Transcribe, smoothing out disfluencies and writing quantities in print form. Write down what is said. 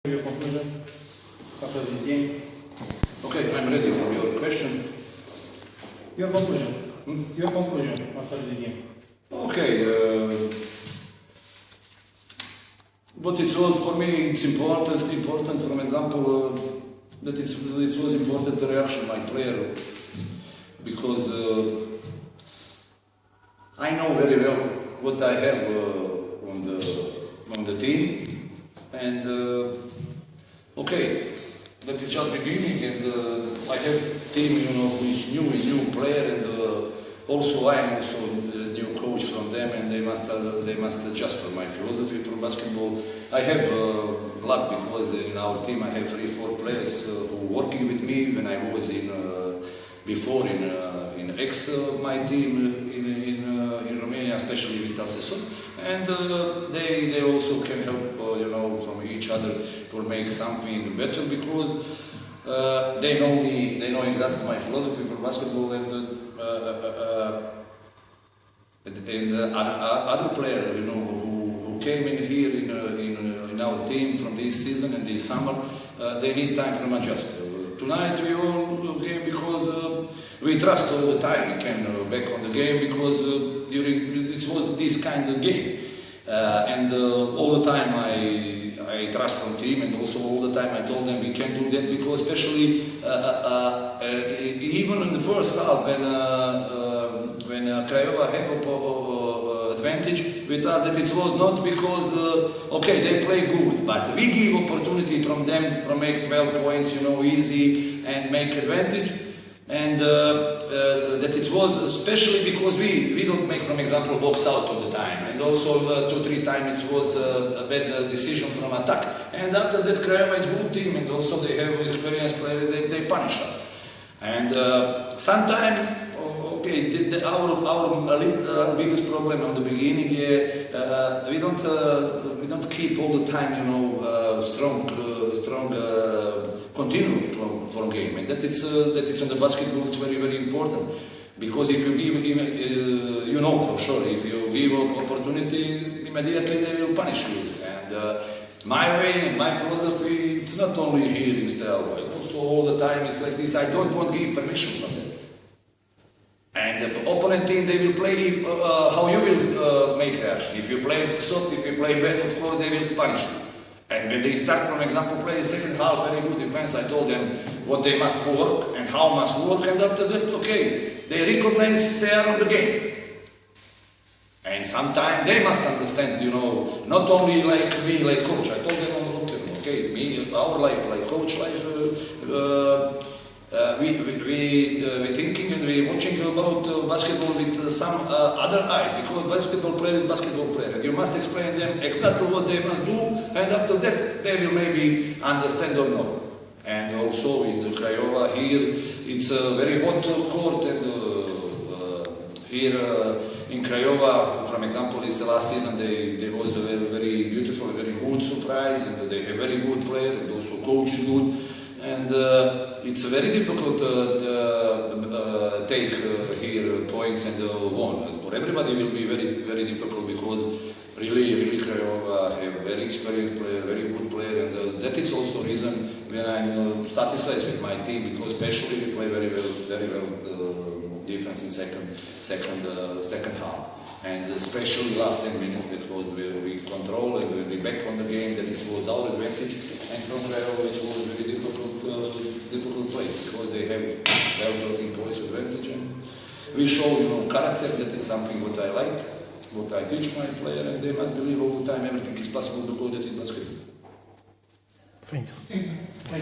Your conclusion after this game? Okay, I'm ready for your question. Your conclusion. Your conclusion after this game. Okay, what it was for me, it's important, for example, that it was important the reaction of my player, because I know very well what I have on the team, and okay, that is just beginning, and I have team, who is new player, and also I am also the new coach from them, and they must adjust for my philosophy for basketball. I have luck because in our team I have 3-4 players who working with me when I was before in my team in Romania, especially with Assessor, and they also can help from each other to make something better, because they know me, they know exactly my philosophy for basketball, and other players who came in here in our team from this season and this summer, they need time to adjust. Tonight we all game because we trust all the time we can back on the game, because it was this kind of game, and all the time I trust from team, and also all the time I told them we can do that, because especially even in the first half when Craiova had advantage with us, that it was not because okay, they play good, but we give opportunity from them from make 12 points easy and make advantage, and that it was especially because we don't make, from example, box out all the time, and also 2-3 times it was a bad decision from attack, and after that Craiova is good team, and also they have experienced players, they punish us, and sometimes okay, our biggest problem at the beginning, we don't keep all the time, strong continue from game, and that it's on the basketball. It's very, very important, because if you give, for sure, if you give opportunity, immediately they will punish you. And my way, my philosophy, it's not only here in Stelvio, also all the time it's like this. I don't want to give permission for that. And the opponent team, they will play how you will make reaction. If you play soft, if you play bad, of course they will punish you. And when they start, for example, play second half very good defense, I told them what they must work and how must work, and after that, okay, they recognize they are on the game. And sometimes they must understand, not only like me, like coach. I told them on the locker room, okay, me, our life, like coach life, we thinking and we watching about basketball with some other eyes, because basketball player is basketball player, and you must explain them exactly what they must do, and after that they will maybe understand or not. And also in the Craiova here, it's a very hot court, and here in Craiova, for example, it's the last season, they was a very, very beautiful, very good surprise, and they have very good player, and also coach is good. And it's very difficult to take here points and won. For everybody it will be very, very difficult, because really Craiova have a very experienced player, very good player, and that is also reason when I'm satisfied with my team, because especially we play very well defense in second half. And especially last 10 minutes, because we control and we back on the game, that it was our advantage, and from Craiova it was very difficult play, because they have 12-13 points advantage, and we show character, that is something what I like, what I teach my player, and they must believe all the time everything is possible, because that is basketball. Thank you.